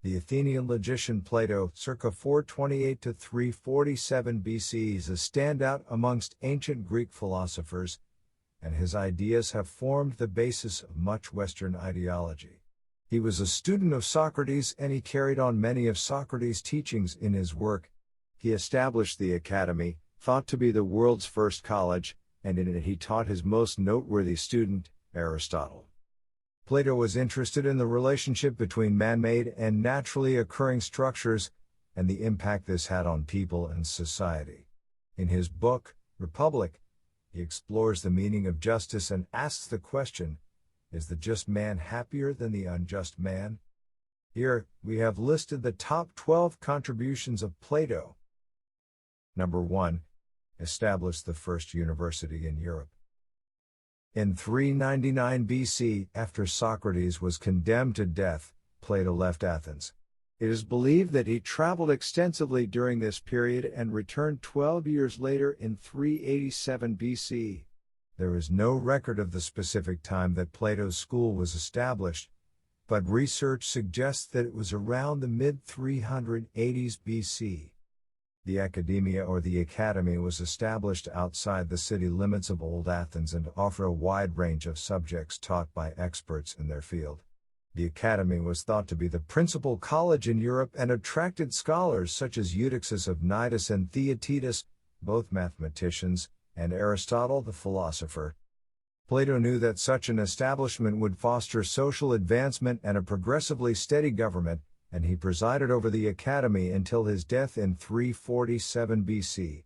The Athenian logician Plato, circa 428 to 347 BC, is a standout amongst ancient Greek philosophers, and his ideas have formed the basis of much Western ideology. He was a student of Socrates, and he carried on many of Socrates' teachings in his work. He established the Academy, thought to be the world's first college, and in it he taught his most noteworthy student, Aristotle. Plato was interested in the relationship between man-made and naturally occurring structures, and the impact this had on people and society. In his book, Republic, he explores the meaning of justice and asks the question, is the just man happier than the unjust man? Here, we have listed the top 12 contributions of Plato. Number 1. Established the first university in Europe. In 399 BC, after Socrates was condemned to death, Plato left Athens. It is believed that he traveled extensively during this period and returned 12 years later in 387 BC. There is no record of the specific time that Plato's school was established, but research suggests that it was around the mid-380s BC. The Academia or the Academy was established outside the city limits of Old Athens and offered a wide range of subjects taught by experts in their field. The Academy was thought to be the principal college in Europe and attracted scholars such as Eutychus of Cnidus and Theaetetus, both mathematicians, and Aristotle the philosopher. Plato knew that such an establishment would foster social advancement and a progressively steady government, and he presided over the Academy until his death in 347 BC.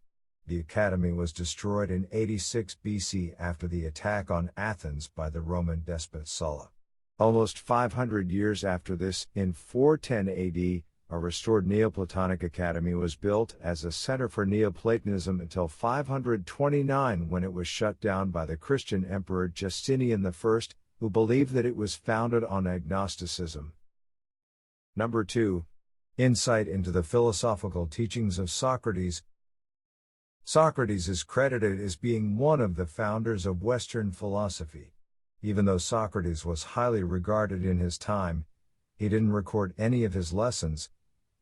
The Academy was destroyed in 86 BC after the attack on Athens by the Roman despot Sulla. Almost 500 years after this, in 410 AD, a restored Neoplatonic Academy was built as a center for Neoplatonism until 529, when it was shut down by the Christian Emperor Justinian I, who believed that it was founded on agnosticism. Number 2. Insight into the philosophical teachings of Socrates. Socrates is credited as being one of the founders of Western philosophy. Even though Socrates was highly regarded in his time, he didn't record any of his lessons,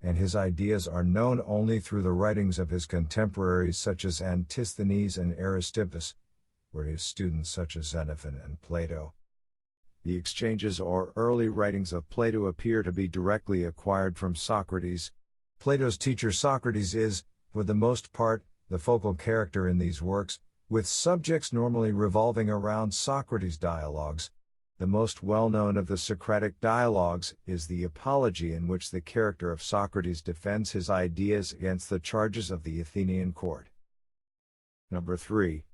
and his ideas are known only through the writings of his contemporaries such as Antisthenes and Aristippus, or his students such as Xenophon and Plato. The exchanges or early writings of Plato appear to be directly acquired from Socrates. Plato's teacher Socrates is, for the most part, the focal character in these works, with subjects normally revolving around Socrates' dialogues. The most well-known of the Socratic dialogues is the Apology, in which the character of Socrates defends his ideas against the charges of the Athenian court. Number 3.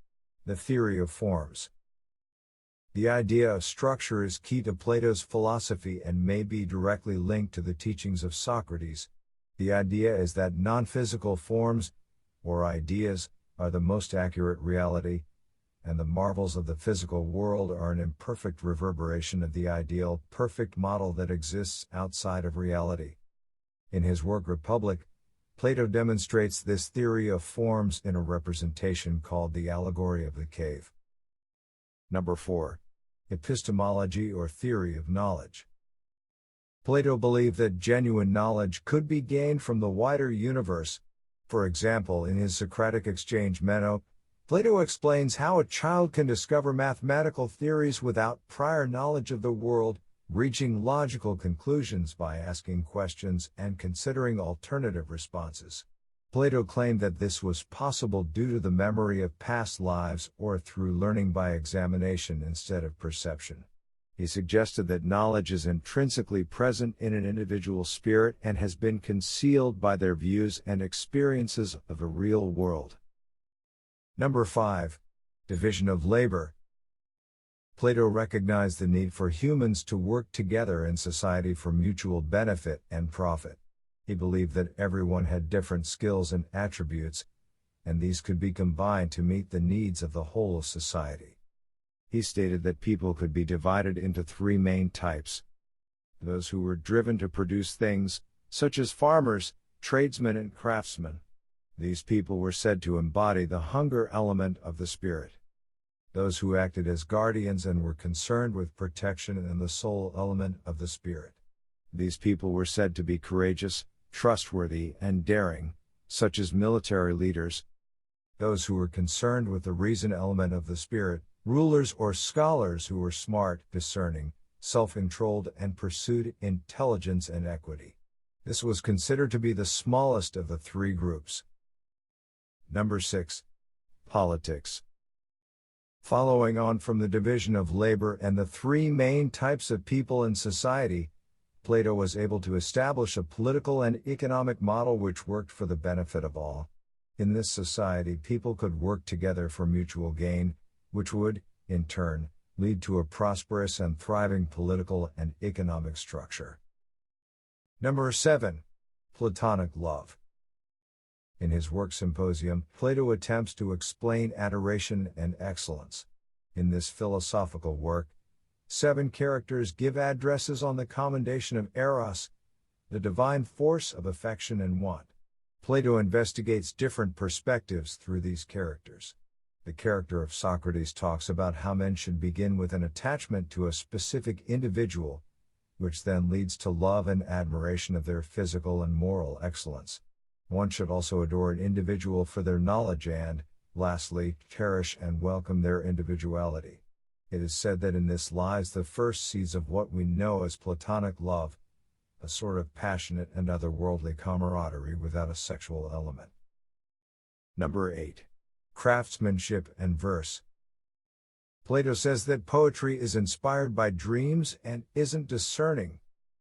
The theory of forms. The idea of structure is key to Plato's philosophy and may be directly linked to the teachings of Socrates. The idea is that non-physical forms, or ideas, are the most accurate reality, and the marvels of the physical world are an imperfect reverberation of the ideal, perfect model that exists outside of reality. In his work Republic, Plato demonstrates this theory of forms in a representation called the Allegory of the Cave. Number 4. Epistemology or theory of knowledge. Plato believed that genuine knowledge could be gained from the wider universe. For example, in his Socratic exchange Meno, Plato explains how a child can discover mathematical theories without prior knowledge of the world, reaching logical conclusions by asking questions and considering alternative responses. Plato claimed that this was possible due to the memory of past lives or through learning by examination instead of perception. He suggested that knowledge is intrinsically present in an individual's spirit and has been concealed by their views and experiences of the real world. Number 5. Division of labor. Plato recognized the need for humans to work together in society for mutual benefit and profit. He believed that everyone had different skills and attributes, and these could be combined to meet the needs of the whole of society. He stated that people could be divided into 3 main types: those who were driven to produce things, such as farmers, tradesmen and craftsmen. These people were said to embody the hunger element of the spirit. Those who acted as guardians and were concerned with protection and the soul element of the spirit. These people were said to be courageous, trustworthy, and daring, such as military leaders, those who were concerned with the reason element of the spirit, rulers or scholars who were smart, discerning, self-controlled, and pursued intelligence and equity. This was considered to be the smallest of the three groups. Number 6. Politics. Following on from the division of labor and the three main types of people in society, Plato was able to establish a political and economic model which worked for the benefit of all. In this society, people could work together for mutual gain, which would, in turn, lead to a prosperous and thriving political and economic structure. Number 7. Platonic love. In his work Symposium, Plato attempts to explain adoration and excellence. In this philosophical work, 7 characters give addresses on the commendation of eros, the divine force of affection and want. Plato investigates different perspectives through these characters. The character of Socrates talks about how men should begin with an attachment to a specific individual, which then leads to love and admiration of their physical and moral excellence. One should also adore an individual for their knowledge and, lastly, cherish and welcome their individuality. It is said that in this lies the first seeds of what we know as Platonic love, a sort of passionate and otherworldly camaraderie without a sexual element. Number 8. Craftsmanship and verse. Plato says that poetry is inspired by dreams and isn't discerning.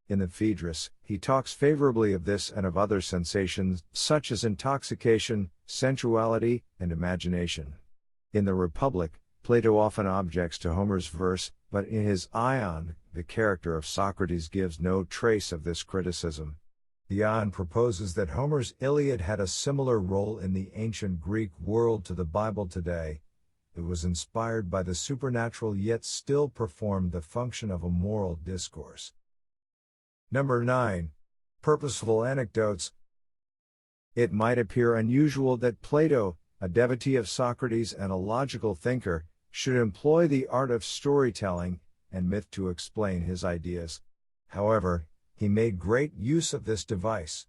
In the Phaedrus, he talks favorably of this and of other sensations, such as intoxication, sensuality, and imagination. In the Republic, Plato often objects to Homer's verse, but in his Ion, the character of Socrates gives no trace of this criticism. The Ion proposes that Homer's Iliad had a similar role in the ancient Greek world to the Bible today. It was inspired by the supernatural yet still performed the function of a moral discourse. Number 9. Purposeful anecdotes. It might appear unusual that Plato, a devotee of Socrates and a logical thinker, should employ the art of storytelling and myth to explain his ideas. However, he made great use of this device.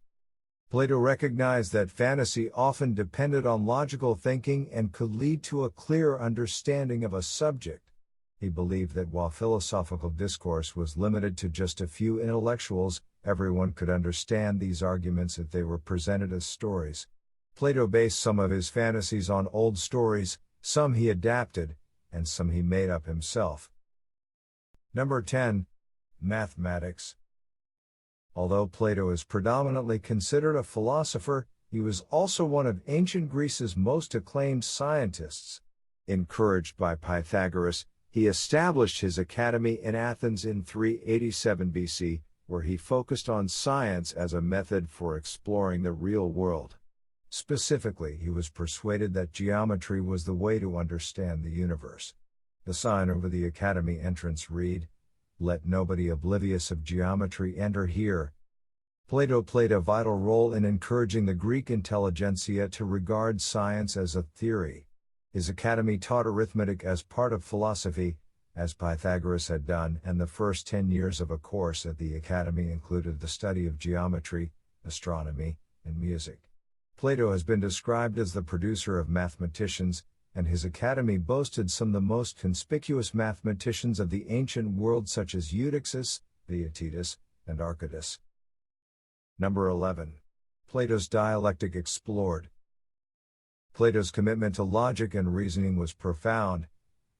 Plato recognized that fantasy often depended on logical thinking and could lead to a clear understanding of a subject. He believed that while philosophical discourse was limited to just a few intellectuals, everyone could understand these arguments if they were presented as stories. Plato based some of his fantasies on old stories, some he adapted, and some he made up himself. Number 10. Mathematics. Although Plato is predominantly considered a philosopher, he was also one of ancient Greece's most acclaimed scientists. Encouraged by Pythagoras, he established his academy in Athens in 387 BC, where he focused on science as a method for exploring the real world. Specifically, he was persuaded that geometry was the way to understand the universe. The sign over the academy entrance read, "Let nobody oblivious of geometry enter here." Plato played a vital role in encouraging the Greek intelligentsia to regard science as a theory. His academy taught arithmetic as part of philosophy, as Pythagoras had done, and the first 10 years of a course at the academy included the study of geometry, astronomy, and music. Plato has been described as the producer of mathematicians, and his academy boasted some of the most conspicuous mathematicians of the ancient world such as Eutychus, Theaetetus, and Archytas. Number 11. Plato's dialectic explored. Plato's commitment to logic and reasoning was profound,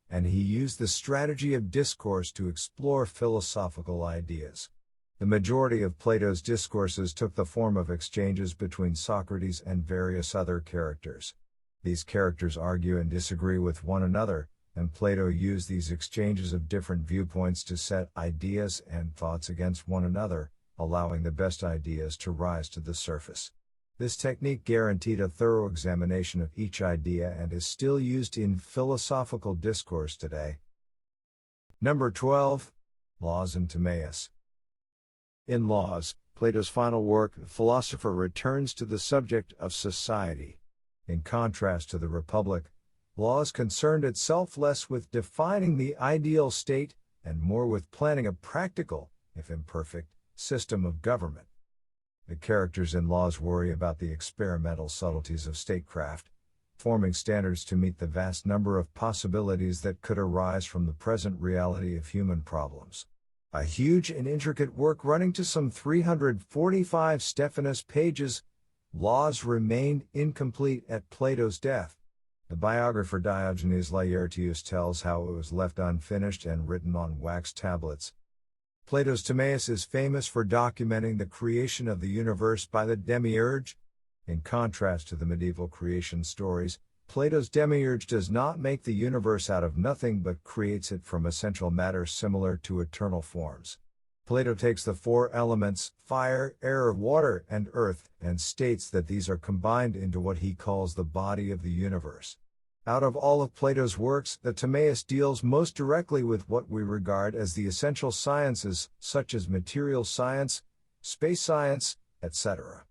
and he used the strategy of discourse to explore philosophical ideas. The majority of Plato's discourses took the form of exchanges between Socrates and various other characters. These characters argue and disagree with one another, and Plato used these exchanges of different viewpoints to set ideas and thoughts against one another, allowing the best ideas to rise to the surface. This technique guaranteed a thorough examination of each idea and is still used in philosophical discourse today. Number 12. Laws and Timaeus. In Laws, Plato's final work, the philosopher returns to the subject of society. In contrast to the Republic, Laws concerned itself less with defining the ideal state and more with planning a practical, if imperfect, System of government. The characters in laws worry about the experimental subtleties of statecraft, forming standards to meet the vast number of possibilities that could arise from the present reality of human problems. A huge and intricate work running to some 345 Stephanus pages, Laws remained incomplete at Plato's death. The biographer Diogenes Laertius tells how it was left unfinished and written on wax tablets. Plato's Timaeus is famous for documenting the creation of the universe by the demiurge. In contrast to the medieval creation stories, Plato's demiurge does not make the universe out of nothing but creates it from essential matter similar to eternal forms. Plato takes the four elements, fire, air, water, and earth, and states that these are combined into what he calls the body of the universe. Out of all of Plato's works, the Timaeus deals most directly with what we regard as the essential sciences, such as material science, space science, etc.